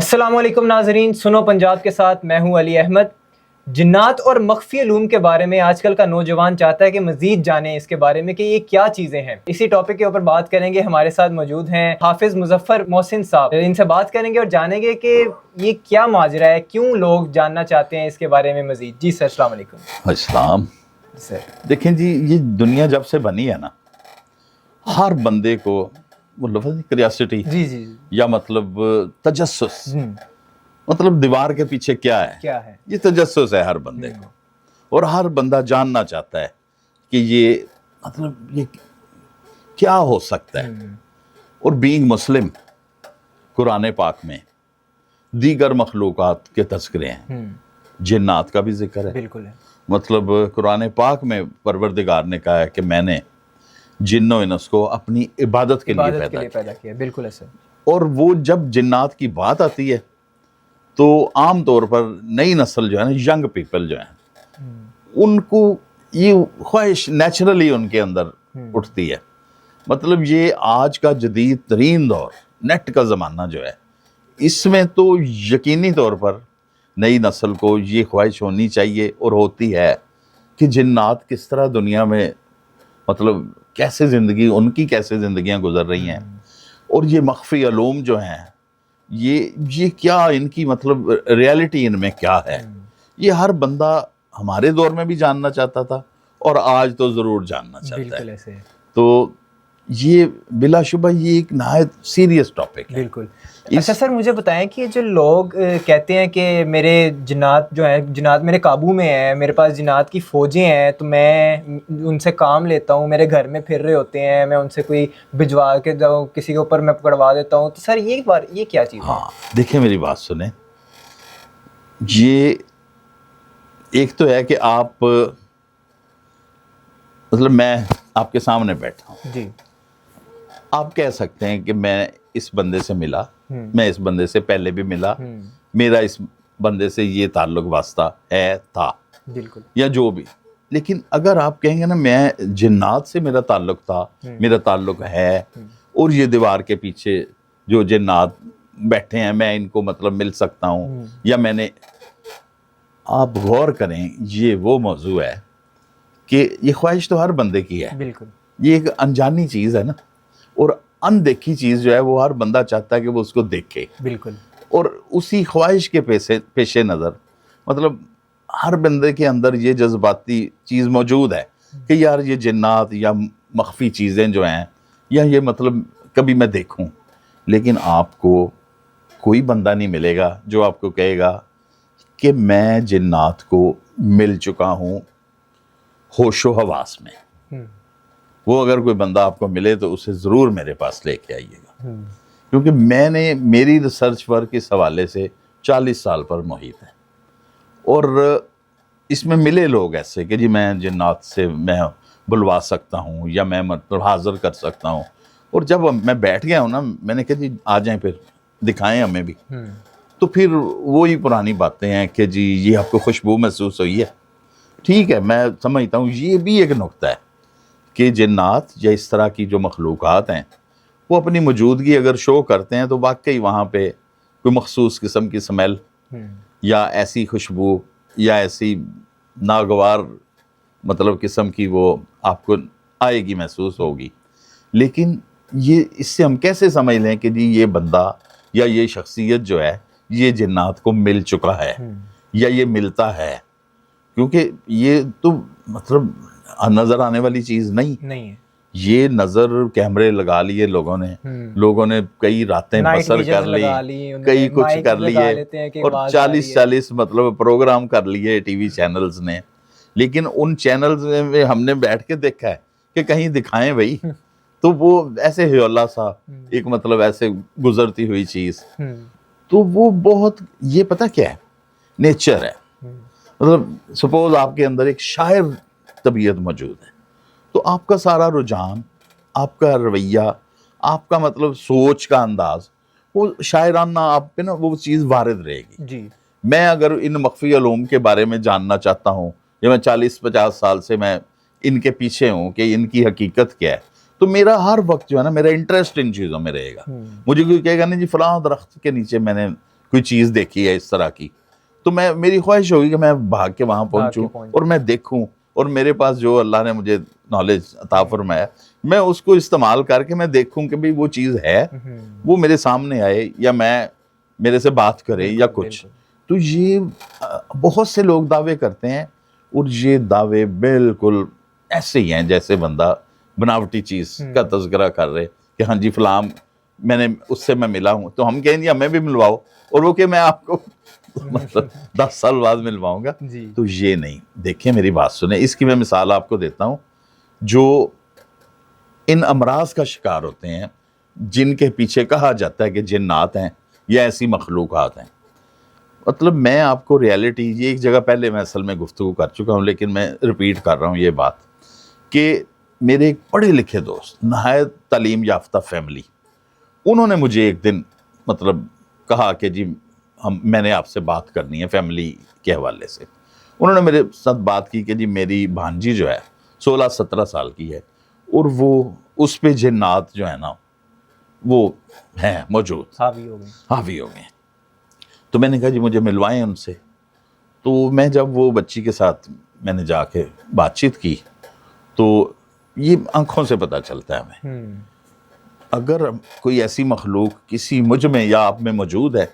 السلام علیکم ناظرین، سنو پنجاب کے ساتھ میں ہوں علی احمد۔ جنات اور مخفی علوم کے بارے میں آج کل کا نوجوان چاہتا ہے کہ مزید جانیں اس کے بارے میں کہ یہ کیا چیزیں ہیں۔ اسی ٹاپک کے اوپر بات کریں گے۔ ہمارے ساتھ موجود ہیں حافظ مظفر محسن صاحب۔ ان سے بات کریں گے اور جانیں گے کہ یہ کیا ماجرا ہے، کیوں لوگ جاننا چاہتے ہیں اس کے بارے میں مزید۔ جی سر، السلام علیکم۔ السلام۔ سر دیکھیں جی، یہ دنیا جب سے بنی ہے نا، ہر بندے کو وہ لفظ کریاسٹی جی یا مطلب تجسس، مطلب دیوار کے پیچھے کیا ہے، یہ تجسس ہے ہر بندے کو، اور ہر بندہ جاننا چاہتا ہے کہ یہ مطلب یہ کیا ہو سکتا ہے۔ اور بینگ مسلم، قرآن پاک میں دیگر مخلوقات کے تذکرے ہیں، جنات کا بھی ذکر ہے۔ بالکل ہے۔ مطلب قرآن پاک میں پروردگار نے کہا ہے کہ میں نے جن و انس کو اپنی عبادت کے لیے پیدا کیا۔ بالکل ہے سر۔ اور وہ جب جنات کی بات آتی ہے تو عام طور پر نئی نسل جو ہے نا، ینگ پیپل جو ہیں، ان کو یہ خواہش نیچرلی ان کے اندر اٹھتی ہے۔ مطلب یہ آج کا جدید ترین دور، نیٹ کا زمانہ جو ہے، اس میں تو یقینی طور پر نئی نسل کو یہ خواہش ہونی چاہیے اور ہوتی ہے کہ جنات کس طرح دنیا میں مطلب کیسے زندگی، ان کی کیسے زندگیاں گزر رہی ہیں، اور یہ مخفی علوم جو ہیں، یہ کیا ان کی مطلب ریالٹی ان میں کیا ہے، یہ ہر بندہ ہمارے دور میں بھی جاننا چاہتا تھا اور آج تو ضرور جاننا چاہتا ہے۔ بالکل ایسے ہے۔ تو یہ بلا شبہ یہ ایک نہایت سیریس ٹاپک ہے۔ بالکل۔ اچھا سر، مجھے بتائیں کہ جو لوگ کہتے ہیں کہ میرے جنات جو ہیں، جنات میرے قابو میں ہیں، میرے پاس جنات کی فوجیں ہیں، تو میں ان سے کام لیتا ہوں، میرے گھر میں پھر رہے ہوتے ہیں، میں ان سے کوئی بھجوا کے کسی کے اوپر میں پکڑوا دیتا ہوں، تو سر یہ کیا چیز ہے؟ ہاں دیکھیں، میری بات سنیں، یہ ایک تو ہے کہ آپ مطلب میں آپ کے سامنے بیٹھا ہوں، جی، آپ کہہ سکتے ہیں کہ میں اس بندے سے ملا، میں اس بندے سے پہلے بھی ملا، میرا اس بندے سے یہ تعلق واسطہ ہے تھا، بالکل، یا جو بھی۔ لیکن اگر آپ کہیں گے نا میں جنات سے میرا تعلق تھا، میرا تعلق ہے، اور یہ دیوار کے پیچھے جو جنات بیٹھے ہیں میں ان کو مطلب مل سکتا ہوں، یا میں نے، آپ غور کریں، یہ وہ موضوع ہے کہ یہ خواہش تو ہر بندے کی ہے، بالکل، یہ ایک انجانی چیز ہے نا، اور اندیکھی چیز جو ہے وہ ہر بندہ چاہتا ہے کہ وہ اس کو دیکھے، بالکل، اور اسی خواہش کے پیش نظر مطلب ہر بندے کے اندر یہ جذباتی چیز موجود ہے کہ یار یہ جنات یا مخفی چیزیں جو ہیں، یا یہ مطلب کبھی میں دیکھوں۔ لیکن آپ کو کوئی بندہ نہیں ملے گا جو آپ کو کہے گا کہ میں جنات کو مل چکا ہوں ہوش و حواس میں۔ وہ اگر کوئی بندہ آپ کو ملے تو اسے ضرور میرے پاس لے کے آئیے گا، کیونکہ میں نے میری ریسرچ ورک اس حوالے سے 40 سال پر محیط ہے، اور اس میں ملے لوگ ایسے کہ جی میں جنات سے میں بلوا سکتا ہوں، یا میں مطلب حاضر کر سکتا ہوں، اور جب میں بیٹھ گیا ہوں نا، میں نے کہا جی آ جائیں، پھر دکھائیں ہمیں بھی، تو پھر وہی پرانی باتیں ہیں کہ جی یہ آپ کو خوشبو محسوس ہوئی ہے، ٹھیک ہے، میں سمجھتا ہوں یہ بھی ایک نقطہ ہے کہ جنات یا اس طرح کی جو مخلوقات ہیں وہ اپنی موجودگی اگر شو کرتے ہیں تو واقعی وہاں پہ کوئی مخصوص قسم کی سمیل یا ایسی خوشبو یا ایسی ناگوار مطلب قسم کی وہ آپ کو آئے گی، محسوس ہوگی۔ لیکن یہ اس سے ہم کیسے سمجھ لیں کہ جی یہ بندہ یا یہ شخصیت جو ہے یہ جنات کو مل چکا ہے یا یہ ملتا ہے؟ کیونکہ یہ تو مطلب نظر آنے والی چیز نہیں ہے، یہ نظر کیمرے لگا لیے لوگوں نے کئی راتیں بسر کر لی، کئی کچھ کر لیے، اور 40 مطلب پروگرام کر لیے ٹی وی چینلز نے، لیکن ان چینلز میں ہم نے بیٹھ کے دیکھا ہے کہ کہیں دکھائیں بھائی، تو وہ ایسے ہیولا سا ایک مطلب ایسے گزرتی ہوئی چیز، تو وہ بہت، یہ پتہ کیا ہے، نیچر ہے۔ مطلب سپوز آپ کے اندر ایک شاعر طبیعت موجود ہے، تو آپ کا سارا رجحان، آپ کا رویہ، آپ کا مطلب سوچ کا انداز، وہ شاعرانہ آپ پہ نا وہ چیز وارد رہے گی۔ جی، میں اگر ان مخفی علوم کے بارے میں جاننا چاہتا ہوں، یا میں 40-50 سال سے میں ان کے پیچھے ہوں کہ ان کی حقیقت کیا ہے، تو میرا ہر وقت جو ہے نا، میرا انٹرسٹ ان چیزوں میں رہے گا۔ مجھے کوئی کہے گا نہیں جی فلاں درخت کے نیچے میں نے کوئی چیز دیکھی ہے اس طرح کی تو میری خواہش ہوگی کہ میں بھاگ کے وہاں پہنچوں اور میں دیکھوں، اور میرے پاس جو اللہ نے مجھے نالج عطا فرمایا میں اس کو استعمال کر کے میں دیکھوں کہ بھئی وہ چیز ہے، وہ میرے سامنے آئے یا میرے سے بات کرے یا کچھ. تو یہ بہت سے لوگ دعوے کرتے ہیں اور یہ دعوے بالکل ایسے ہی ہیں جیسے بندہ بناوٹی چیز کا تذکرہ کر رہے کہ ہاں جی فلاں اس سے میں ملا ہوں، تو ہم کہیں گے ہمیں بھی ملواؤ، اور وہ کہ میں آپ کو مطلب 10 سال بعد ملواؤں گا. تو یہ نہیں. دیکھیں میری بات سنیں، اس کی میں مثال آپ کو دیتا ہوں. جو ان امراض کا شکار ہوتے ہیں جن کے پیچھے کہا جاتا ہے کہ جنات ہیں یا ایسی مخلوقات ہیں، مطلب میں آپ کو ریالٹی، یہ ایک جگہ پہلے میں اصل میں گفتگو کر چکا ہوں لیکن میں ریپیٹ کر رہا ہوں یہ بات، کہ میرے ایک پڑھے لکھے دوست، نہایت تعلیم یافتہ فیملی، انہوں نے مجھے ایک دن مطلب کہا کہ جی میں نے آپ سے بات کرنی ہے فیملی کے حوالے سے. انہوں نے میرے ساتھ بات کی کہ جی میری بھانجی جو ہے 16-17 سال کی ہے اور وہ اس پہ جنات جو ہے نا وہ ہیں موجود، حاوی ہو گئے. تو میں نے کہا جی مجھے ملوائیں ان سے. تو میں جب وہ بچی کے ساتھ میں نے جا کے بات چیت کی تو یہ آنکھوں سے پتہ چلتا ہے ہمیں، اگر کوئی ایسی مخلوق کسی مجھ میں یا آپ میں موجود ہے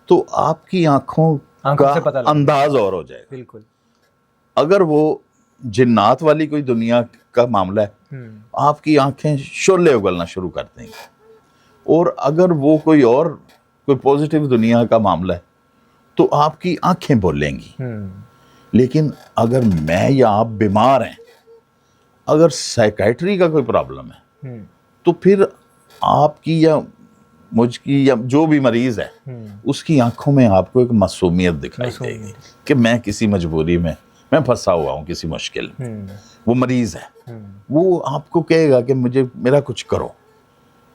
تو آپ کی آنکھوں کا انداز اور ہو جائے گا. بالکل. اگر وہ جنات والی کوئی دنیا کا معاملہ ہے آپ کی آنکھیں شعلے اگلنا شروع کر دیں گی، اور اگر وہ کوئی پوزیٹیو دنیا کا معاملہ ہے تو آپ کی آنکھیں بولیں گی. لیکن اگر میں یا آپ بیمار ہیں، اگر سائیکائٹری کا کوئی پرابلم ہے تو پھر آپ کی یا مجھ کی یا جو بھی مریض ہے اس کی آنکھوں میں آپ کو ایک معصومیت دکھائی دے گی کہ میں کسی مجبوری میں پھنسا ہوا ہوں کسی مشکل میں. وہ مریض ہے، وہ آپ کو کہے گا کہ میرا کچھ کرو.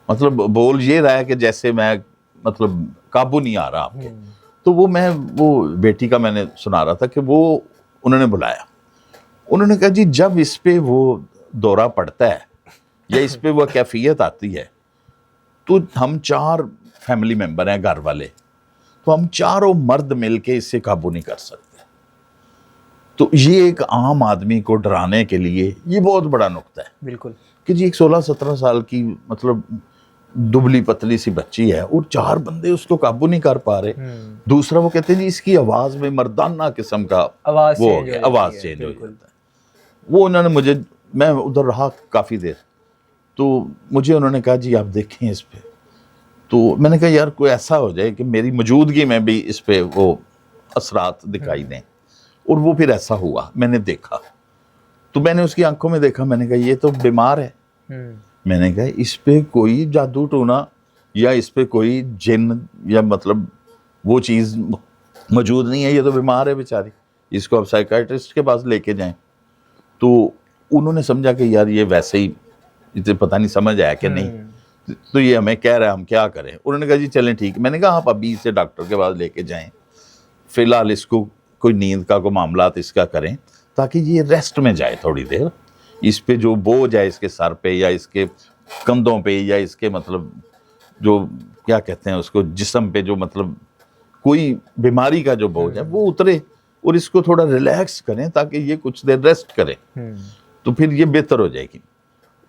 مطلب بول یہ رہا ہے کہ جیسے میں مطلب قابو نہیں آ رہا آپ کے. تو وہ بیٹی کا میں نے سنا رہا تھا کہ وہ انہوں نے بلایا، انہوں نے کہا جی جب اس پہ وہ دورہ پڑتا ہے یا اس پہ وہ کیفیت آتی ہے تو ہم 4 فیملی ممبر ہیں گھر والے، تو ہم چاروں مرد مل کے اس سے قابو نہیں کر سکتے. تو یہ ایک عام آدمی کو ڈرانے کے لیے یہ بہت بڑا نقطہ ہے. بالکل. کہ جی ایک 16-17 سال کی مطلب دبلی پتلی سی بچی ہے اور 4 بندے اس کو قابو نہیں کر پا رہے. دوسرا وہ کہتے ہیں جی اس کی آواز میں مردانہ قسم کا آواز چینج ہو جاتا ہے. وہ انہوں نے میں ادھر رہا کافی دیر، تو مجھے انہوں نے کہا جی آپ دیکھیں اس پہ. تو میں نے کہا یار کوئی ایسا ہو جائے کہ میری موجودگی میں بھی اس پہ وہ اثرات دکھائی دیں. اور وہ پھر ایسا ہوا، میں نے دیکھا تو میں نے اس کی آنکھوں میں دیکھا، میں نے کہا یہ تو بیمار ہے. میں نے کہا اس پہ کوئی جادو ٹونا یا اس پہ کوئی جن یا مطلب وہ چیز موجود نہیں ہے، یہ تو بیمار ہے بیچاری، اس کو آپ سائیکائٹرسٹ کے پاس لے کے جائیں. تو انہوں نے سمجھا کہ یار یہ ویسے ہی پتہ نہیں سمجھ آیا کہ نہیں، تو یہ ہمیں کہہ رہا ہے ہم کیا کریں. انہوں نے کہا جی چلیں ٹھیک. میں نے کہا آپ ابھی اسے ڈاکٹر کے پاس لے کے جائیں، فی الحال اس کو کوئی نیند کا کوئی معاملات اس کا کریں تاکہ یہ ریسٹ میں جائے تھوڑی دیر. اس پہ جو بوجھ ہے اس کے سر پہ یا اس کے کندھوں پہ یا اس کے مطلب جو کیا کہتے ہیں اس کو جسم پہ جو مطلب کوئی بیماری کا جو بوجھ ہے وہ اترے، اور اس کو تھوڑا ریلیکس کریں تاکہ یہ کچھ دیر ریسٹ کرے تو پھر یہ بہتر ہو جائے گی.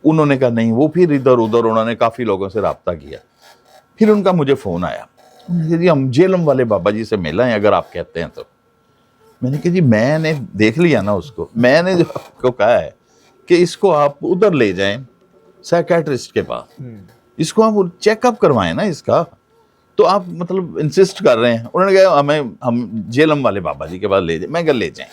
انہوں نے کہا نہیں. وہ پھر ادھر ادھر انہوں نے کافی لوگوں سے رابطہ کیا. پھر ان کا مجھے فون آیا، جی ہم جیلم والے بابا جی سے ملا ہیں اگر آپ کہتے ہیں تو. میں نے کہا جی میں نے دیکھ لیا نا اس کو، میں نے جو آپ کو کہا ہے کہ اس کو آپ ادھر لے جائیں سائیکیٹرسٹ کے پاس، اس کو آپ چیک اپ کروائیں نا اس کا. تو آپ مطلب انسسٹ کر رہے ہیں. انہوں نے کہا ہم جیلم والے بابا جی کے پاس لے جائیں. میں کہا لے جائیں.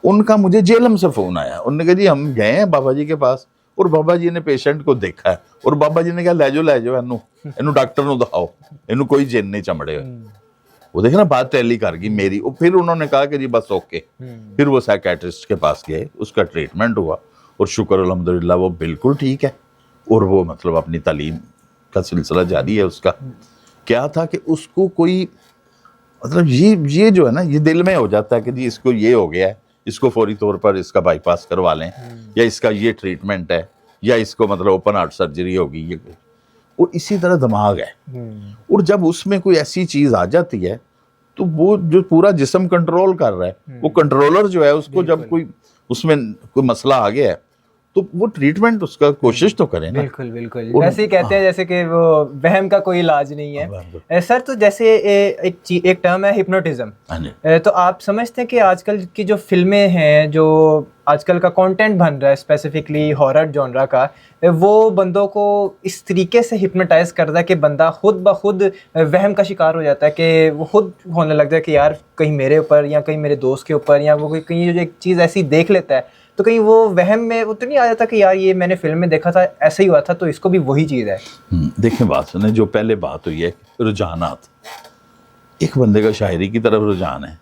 ان کا مجھے جیلم سے فون آیا، انہوں نے کہا جی ہم گئے ہیں بابا جی کے پاس اور بابا جی نے پیشنٹ کو دیکھا ہے اور بابا جی نے کہا لے جاؤ اینو ڈاکٹر نو دکھاؤ، اینو کوئی جن نہیں چمڑے ہوئے. وہ دیکھیں نا بات ٹیلی کر گئی میری. پھر انہوں نے کہا کہ جی بس اوکے. پھر وہ سائیکیٹرسٹ کے پاس گئے، اس کا ٹریٹمنٹ ہوا اور شکر الحمدللہ وہ بالکل ٹھیک ہے. اور وہ مطلب اپنی تعلیم کا سلسلہ جاری ہے اس کا. کیا تھا کہ اس کو کوئی مطلب یہ جو ہے نا یہ دل میں ہو جاتا ہے کہ جی اس کو یہ ہو گیا ہے، اس کو فوری طور پر اس کا بائی پاس کروا لیں، یا اس کا یہ ٹریٹمنٹ ہے، یا اس کو مطلب اوپن ہارٹ سرجری ہوگی. اور اسی طرح دماغ ہے، اور جب اس میں کوئی ایسی چیز آ جاتی ہے تو وہ جو پورا جسم کنٹرول کر رہا ہے، وہ کنٹرولر جو ہے اس کو جب کوئی اس میں کوئی مسئلہ آ گیا ہے تو وہ ٹریٹمنٹ اس کا کوشش تو کریں نا۔ بالکل بالکل، ویسے ہی کہتے ہیں جیسے کہ وہ وہم کا کوئی علاج نہیں ہے سر۔ تو جیسے ایک ٹرم ہے ہپنوٹزم، تو آپ سمجھتے ہیں کہ آج کل کی جو فلمیں ہیں، جو آج کل کا کانٹینٹ بن رہا ہے اسپیسیفکلی ہارر جانرا کا، وہ بندوں کو اس طریقے سے ہپنوٹائز کرتا ہے کہ بندہ خود بخود وہم کا شکار ہو جاتا ہے، کہ وہ خود ہونے لگتا ہے کہ یار کہیں میرے اوپر یا کہیں میرے دوست کے اوپر، یا وہ کہیں جو ایک چیز ایسی دیکھ لیتا ہے تو کہیں وہ وہم میں وہ تو نہیں آ جاتا کہ یار یہ میں نے فلم میں دیکھا تھا ایسا ہی ہوا تھا تو اس کو بھی وہی چیز ہے۔ دیکھیں بات سنیں، جو پہلے بات ہوئی ہے رجحانات، ایک بندے کا شاعری کی طرف رجحان ہے،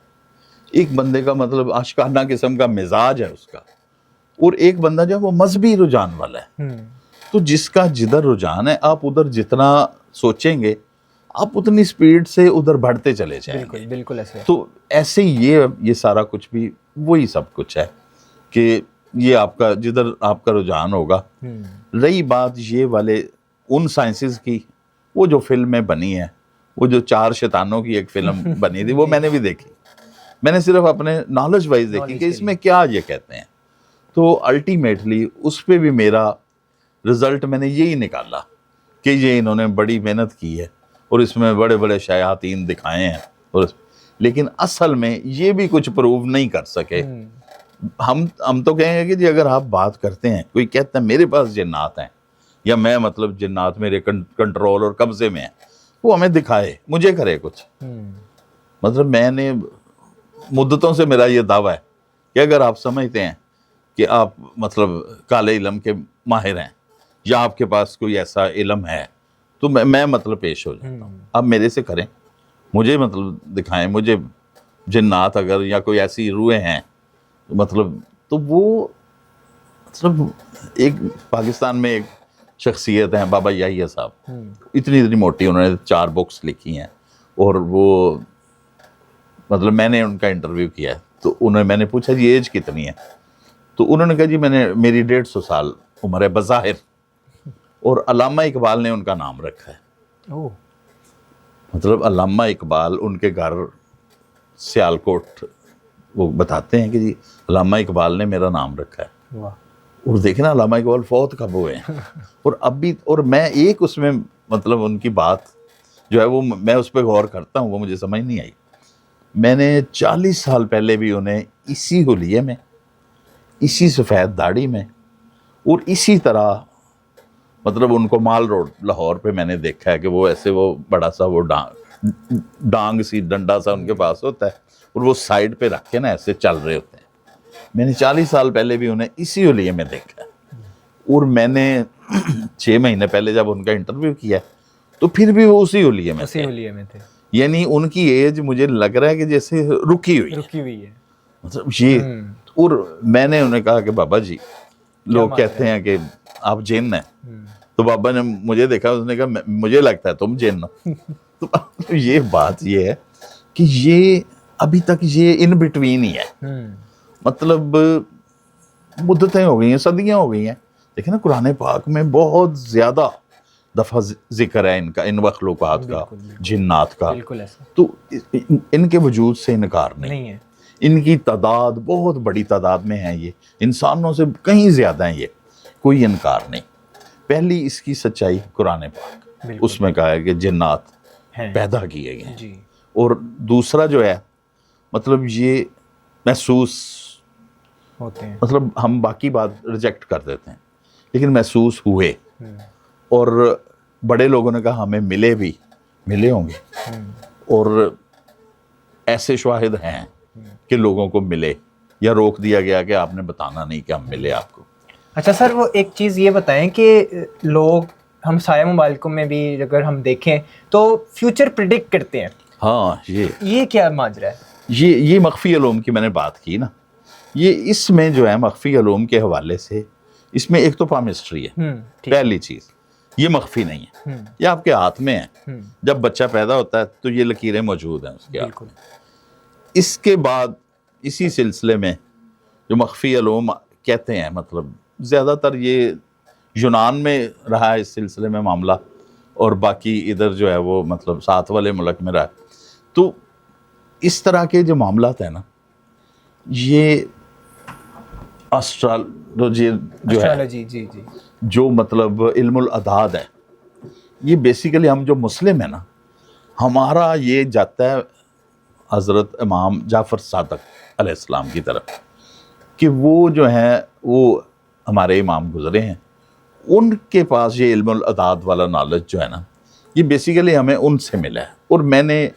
ایک بندے کا مطلب عاشقانہ قسم کا مزاج ہے اس کا، اور ایک بندہ جو ہے وہ مذہبی رجحان والا ہے۔ تو جس کا جدھر رجحان ہے آپ ادھر جتنا سوچیں گے آپ اتنی سپیڈ سے ادھر بڑھتے چلے جائیں گے۔ بالکل بالکل ایسے۔ تو ایسے ہی یہ سارا کچھ بھی وہی سب کچھ ہے کہ یہ آپ کا جدھر آپ کا رجحان ہوگا۔ رہی بات یہ والے ان سائنسز کی، وہ جو فلمیں بنی ہیں، وہ جو 4 شیطانوں کی ایک فلم بنی تھی وہ میں نے بھی دیکھی، میں نے صرف اپنے نالج وائز دیکھی کہ اس میں کیا یہ کہتے ہیں، تو الٹیمیٹلی اس پہ بھی میرا رزلٹ میں نے یہی نکالا کہ یہ انہوں نے بڑی محنت کی ہے اور اس میں بڑے بڑے شیاطین دکھائے ہیں، اور لیکن اصل میں یہ بھی کچھ پروو نہیں کر سکے۔ ہم تو کہیں گے کہ جی اگر آپ بات کرتے ہیں، کوئی کہتا ہے میرے پاس جنات ہیں یا میں مطلب جنات میرے کنٹرول اور قبضے میں ہیں، وہ ہمیں دکھائے، مجھے کرے کچھ۔ مطلب میں نے مدتوں سے میرا یہ دعویٰ ہے کہ اگر آپ سمجھتے ہیں کہ آپ مطلب کالے علم کے ماہر ہیں یا آپ کے پاس کوئی ایسا علم ہے تو میں مطلب پیش ہو جاتا ہوں، آپ میرے سے کریں، مجھے مطلب دکھائیں، مجھے جنات اگر یا کوئی ایسی روحیں ہیں مطلب، تو وہ مطلب ایک پاکستان میں ایک شخصیت ہیں بابا یحییٰ صاحب، اتنی موٹی، انہوں نے 4 بکس لکھی ہیں، اور وہ مطلب میں نے ان کا انٹرویو کیا ہے تو میں نے پوچھا جی ایج کتنی ہے، تو انہوں نے کہا جی میری 150 سال عمر ہے بظاہر، اور علامہ اقبال نے ان کا نام رکھا ہے۔ مطلب علامہ اقبال ان کے گھر سیالکوٹ، وہ بتاتے ہیں کہ جی علامہ اقبال نے میرا نام رکھا ہے، اور دیکھنا علامہ اقبال فوت کب ہوئے ہیں، اور اب بھی، اور میں ایک اس میں مطلب ان کی بات جو ہے وہ میں اس پہ غور کرتا ہوں، وہ مجھے سمجھ نہیں آئی۔ میں نے 40 سال پہلے بھی انہیں اسی حلیے میں، اسی سفید داڑھی میں، اور اسی طرح مطلب ان کو مال روڈ لاہور پہ میں نے دیکھا ہے کہ وہ ایسے وہ بڑا سا وہ ڈانگ سی ڈنڈا سا ان کے پاس ہوتا ہے اور وہ سائیڈ پہ رکھ کے نا ایسے چل رہے ہوتے ہیں۔ میں نے 40 سال پہلے بھی انہیں اسی حلیے میں دیکھا ہے، اور میں نے 6 مہینے پہلے جب ان کا انٹرویو کیا تو پھر بھی وہ اسی حلیے میں تھے، یعنی ان کی ایج مجھے لگ رہا ہے کہ جیسے رکی ہوئی ہے، مطلب یہ۔ اور میں نے انہیں کہا کہ بابا جی لوگ کہتے ہیں کہ آپ جن ہیں، تو بابا نے مجھے دیکھا، اس نے کہا مجھے لگتا ہے تم جن ہو۔ تو یہ بات یہ ہے کہ یہ ابھی تک یہ ان بٹوین ہی ہے، مطلب مدتیں ہو گئی ہیں، صدیاں ہو گئی ہیں۔ دیکھیں نا قرآن پاک میں بہت زیادہ دفعہ ذکر ہے ان کا، ان مخلوقات کا، جنات کا، تو ان کے وجود سے انکار نہیں ہے۔ ان کی تعداد بہت بڑی تعداد میں ہے، یہ انسانوں سے کہیں زیادہ ہیں، یہ کوئی انکار نہیں۔ پہلی اس کی سچائی قرآن پاک، اس میں کہا ہے کہ جنات پیدا کیے گئے ہیں، اور دوسرا جو ہے مطلب یہ محسوس ہوتے ہیں، مطلب ہم باقی بات ریجیکٹ کر دیتے ہیں لیکن محسوس ہوئے، اور بڑے لوگوں نے کہا ہمیں ملے ہوں گے، اور ایسے شواہد ہیں کہ لوگوں کو ملے، یا روک دیا گیا کہ آپ نے بتانا نہیں کہ ہم ملے آپ کو۔ اچھا سر، وہ ایک چیز یہ بتائیں کہ لوگ ہم سایہ ممالکوں میں بھی اگر ہم دیکھیں تو فیوچر پریڈکٹ کرتے ہیں، ہاں یہ کیا ماجرا ہے؟ یہ مخفی علوم کی میں نے بات کی نا، یہ اس میں جو ہے مخفی علوم کے حوالے سے اس میں ایک تو پامسٹری ہے، پہلی چیز یہ مخفی نہیں ہے، یہ آپ کے ہاتھ میں ہے، جب بچہ پیدا ہوتا ہے تو یہ لکیریں موجود ہیں اس کے ہاتھ میں۔ اس کے بعد اسی سلسلے میں جو مخفی علوم کہتے ہیں، مطلب زیادہ تر یہ یونان میں رہا ہے اس سلسلے میں معاملہ، اور باقی ادھر جو ہے وہ مطلب ساتھ والے ملک میں رہا. تو اس طرح کے جو معاملات ہیں نا، یہ اسٹرالوجی جو ہے، اسٹرالوجی، جی جی، جو مطلب علم الاعداد ہے، یہ بیسیکلی ہم جو مسلم ہیں نا، ہمارا یہ جاتا ہے حضرت امام جعفر صادق علیہ السلام کی طرف، کہ وہ جو ہیں وہ ہمارے امام گزرے ہیں، ان کے پاس یہ علم الاعداد والا نالج جو ہے نا، یہ بیسیکلی ہمیں ان سے ملا ہے. اور میں نے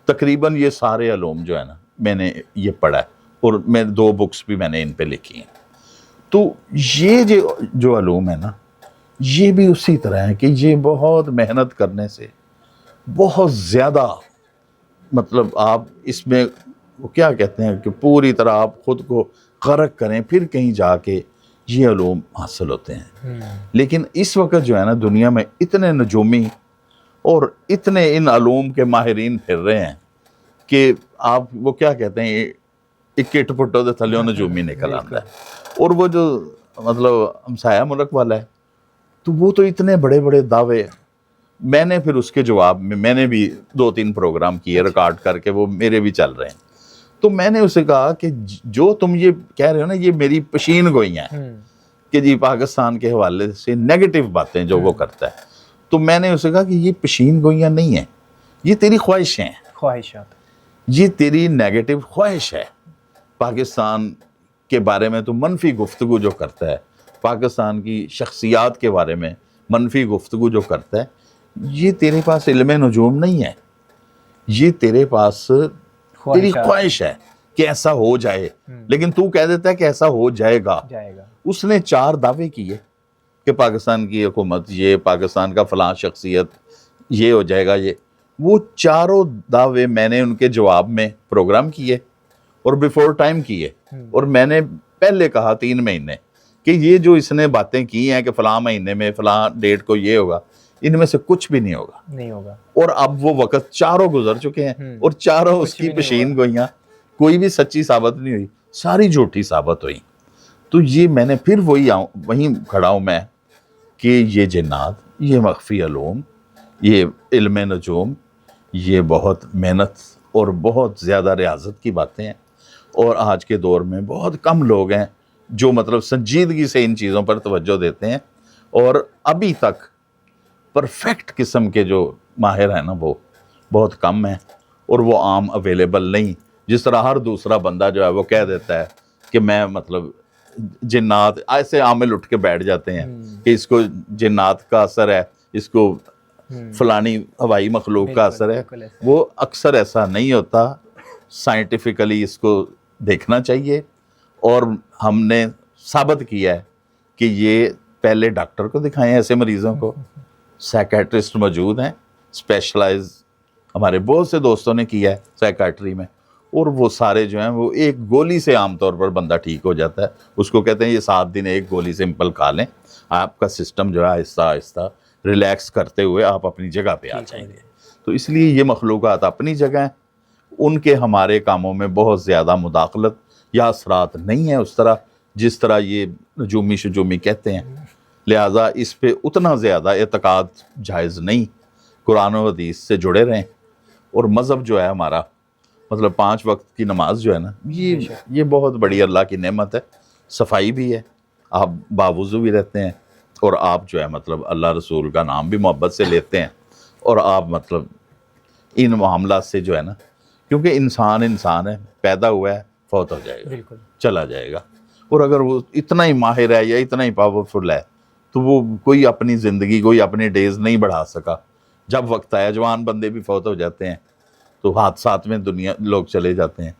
تقریباً یہ سارے علوم جو ہے نا میں نے یہ پڑھا ہے، اور میں 2 بکس بھی میں نے ان پہ لکھی ہیں. تو یہ جو علوم ہے نا، یہ بھی اسی طرح ہے کہ یہ بہت محنت کرنے سے بہت زیادہ مطلب آپ اس میں وہ کیا کہتے ہیں کہ پوری طرح آپ خود کو غرق کریں، پھر کہیں جا کے یہ علوم حاصل ہوتے ہیں. لیکن اس وقت جو ہے نا دنیا میں اتنے نجومی اور اتنے ان علوم کے ماہرین پھر رہے ہیں کہ آپ وہ کیا کہتے ہیں، ایک کٹ پٹو دے تھلیوں نجومی نکل آتا ہے. اور وہ جو مطلب ہمسایہ ملک والا ہے، تو وہ تو اتنے بڑے بڑے دعوے. میں نے پھر اس کے جواب میں نے بھی 2-3 پروگرام کیے ریکارڈ کر کے، وہ میرے بھی چل رہے ہیں. تو میں نے اسے کہا کہ جو تم یہ کہہ رہے ہو نا، یہ میری پشین گوئیاں ہیں کہ جی پاکستان کے حوالے سے نیگیٹو باتیں جو وہ کرتا ہے. تو میں نے اسے کہا کہ یہ پشین گوئیاں نہیں ہیں، یہ تیری خواہشیں ہیں، خواہشات، یہ تیری نیگیٹو خواہش ہے. پاکستان کے بارے میں تو منفی گفتگو جو کرتا ہے، پاکستان کی شخصیات کے بارے میں منفی گفتگو جو کرتا ہے، یہ تیرے پاس علم نجوم نہیں ہے، یہ تیرے پاس تیری خواہش ہے کہ ایسا ہو جائے. لیکن تو کہہ دیتا ہے کہ ایسا ہو جائے گا. اس نے 4 دعوے کیے کہ پاکستان کی حکومت، یہ پاکستان کا فلاں شخصیت، یہ ہو جائے گا. یہ وہ 4 دعوے میں نے ان کے جواب میں پروگرام کیے اور بیفور ٹائم کیے. اور میں نے پہلے کہا 3 مہینے کہ یہ جو اس نے باتیں کی ہیں کہ فلاں مہینے میں فلاں ڈیٹ کو یہ ہوگا، ان میں سے کچھ بھی نہیں ہوگا. اور اب وہ وقت 4 گزر چکے ہیں، اور 4 اس کی پشین گوئیاں کوئی بھی سچی ثابت نہیں ہوئی، ساری جھوٹی ثابت ہوئی. تو یہ میں نے پھر وہیں کھڑا ہوں میں کہ یہ جنات، یہ مخفی علوم، یہ علم نجوم، یہ بہت محنت اور بہت زیادہ ریاضت کی باتیں ہیں. اور آج کے دور میں بہت کم لوگ ہیں جو مطلب سنجیدگی سے ان چیزوں پر توجہ دیتے ہیں. اور ابھی تک پرفیکٹ قسم کے جو ماہر ہیں نا وہ بہت کم ہیں، اور وہ عام اویلیبل نہیں. جس طرح ہر دوسرا بندہ جو ہے وہ کہہ دیتا ہے کہ میں مطلب جنات، ایسے عامل اٹھ کے بیٹھ جاتے ہیں کہ اس کو جنات کا اثر ہے، اس کو فلانی ہوائی مخلوق کا اثر ہے. وہ اکثر ایسا نہیں ہوتا. سائنٹیفکلی اس کو دیکھنا چاہیے، اور ہم نے ثابت کیا ہے کہ یہ پہلے ڈاکٹر کو دکھائیں ایسے مریضوں کو. سائیکیٹرسٹ موجود ہیں، اسپیشلائز ہمارے بہت سے دوستوں نے کیا ہے سائیکیٹری میں، اور وہ سارے جو ہیں وہ ایک گولی سے عام طور پر بندہ ٹھیک ہو جاتا ہے. اس کو کہتے ہیں یہ 7 دن ایک گولی سمپل کھا لیں، آپ کا سسٹم جو ہے آہستہ آہستہ ریلیکس کرتے ہوئے آپ اپنی جگہ پہ آ جائیں گے. تو اس لیے یہ مخلوقات اپنی جگہ ہیں، ان کے ہمارے کاموں میں بہت زیادہ مداخلت یا اثرات نہیں ہیں اس طرح جس طرح یہ نجومی شجومی کہتے ہیں. لہٰذا اس پہ اتنا زیادہ اعتقاد جائز نہیں. قرآن و حدیث سے جڑے رہیں. اور مذہب جو ہے ہمارا، مطلب 5 وقت کی نماز جو ہے نا، یہ بہت بڑی اللہ کی نعمت ہے. صفائی بھی ہے، آپ باوضو بھی رہتے ہیں، اور آپ جو ہے مطلب اللہ رسول کا نام بھی محبت سے لیتے ہیں. اور آپ مطلب ان معاملات سے جو ہے نا، کیونکہ انسان ہے، پیدا ہوا ہے، فوت ہو جائے گا، چلا جائے گا. اور اگر وہ اتنا ہی ماہر ہے یا اتنا ہی پاورفل ہے تو وہ کوئی اپنی زندگی، کوئی اپنے ڈیز نہیں بڑھا سکا. جب وقت آیا، جوان بندے بھی فوت ہو جاتے ہیں، تو حادثات میں دنیا لوگ چلے جاتے ہیں.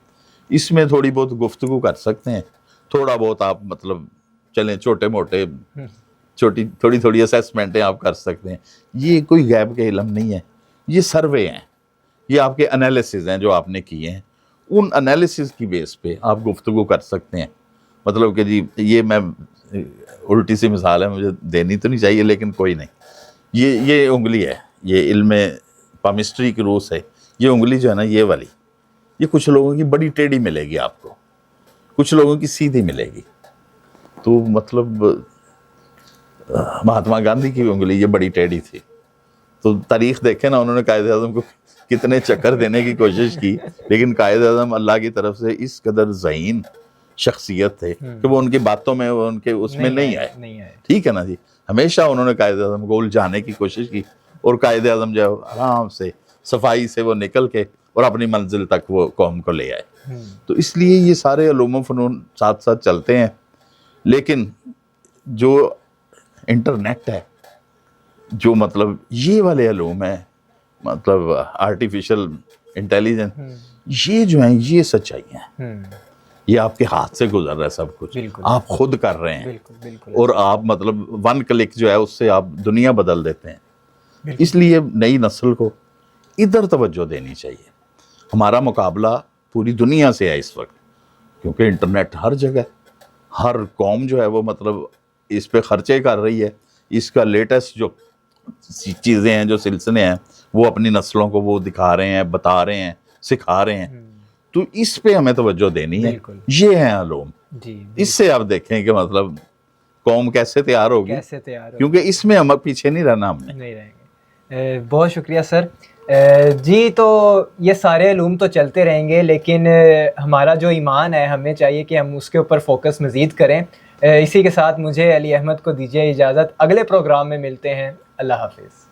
اس میں تھوڑی بہت گفتگو کر سکتے ہیں، تھوڑا بہت آپ مطلب چلیں چھوٹے موٹے تھوڑی اسیسمنٹیں آپ کر سکتے ہیں. یہ کوئی غیب کے علم نہیں ہے، یہ سروے ہیں، یہ آپ کے انالیسز ہیں جو آپ نے کیے ہیں. ان انالیسز کی بیس پہ آپ گفتگو کر سکتے ہیں. مطلب کہ جی یہ میں الٹی سی مثال ہے، مجھے دینی تو نہیں چاہیے لیکن کوئی نہیں. یہ انگلی ہے، یہ علم پامسٹری کی روح سے یہ انگلی جو ہے نا، یہ والی، یہ کچھ لوگوں کی بڑی ٹیڑھی ملے گی آپ کو، کچھ لوگوں کی سیدھی ملے گی. تو مطلب مہاتما گاندھی کی انگلی یہ بڑی ٹیڑھی تھی، تو تاریخ دیکھیں نا، انہوں نے قائد اعظم کو کتنے چکر دینے کی کوشش کی، لیکن قائد اعظم اللہ کی طرف سے اس قدر ذہین شخصیت تھے کہ وہ ان کی باتوں میں، وہ ان کے اس میں نہیں آئے. ٹھیک ہے نا جی. ہمیشہ انہوں نے قائد اعظم کو الجھانے کی کوشش کی، اور قائد اعظم جو ہے آرام سے صفائی سے وہ نکل کے اور اپنی منزل تک وہ قوم کو لے آئے. تو اس لیے یہ سارے علوم و فنون ساتھ ساتھ چلتے ہیں. لیکن جو انٹرنیٹ ہے، جو مطلب یہ والے علوم ہیں، مطلب آرٹیفیشل انٹیلیجنس، یہ جو ہیں یہ سچائی ہیں. یہ آپ کے ہاتھ سے گزر رہا ہے سب کچھ، آپ خود کر رہے ہیں، اور آپ مطلب 1 کلک جو ہے اس سے آپ دنیا بدل دیتے ہیں. اس لیے نئی نسل کو ادھر توجہ دینی چاہیے. ہمارا مقابلہ پوری دنیا سے ہے اس وقت، کیونکہ انٹرنیٹ ہر جگہ، ہر قوم جو ہے وہ مطلب اس پہ خرچے کر رہی ہے. اس کا لیٹسٹ جو چیزیں ہیں، جو سلسلے ہیں، وہ اپنی نسلوں کو وہ دکھا رہے ہیں، بتا رہے ہیں، سکھا رہے ہیں. تو اس پہ ہمیں توجہ دینی ہے. یہ ہیں علوم. اس سے آپ دیکھیں کہ مطلب قوم کیسے تیار ہوگی، کیونکہ اس میں ہم پیچھے نہیں رہنا، ہم نے نہیں رہیں گے. بہت شکریہ سر. جی تو یہ سارے علوم تو چلتے رہیں گے، لیکن ہمارا جو ایمان ہے ہمیں چاہیے کہ ہم اس کے اوپر فوکس مزید کریں. اسی کے ساتھ مجھے علی احمد کو دیجیے اجازت. اگلے پروگرام میں ملتے ہیں. اللہ حافظ.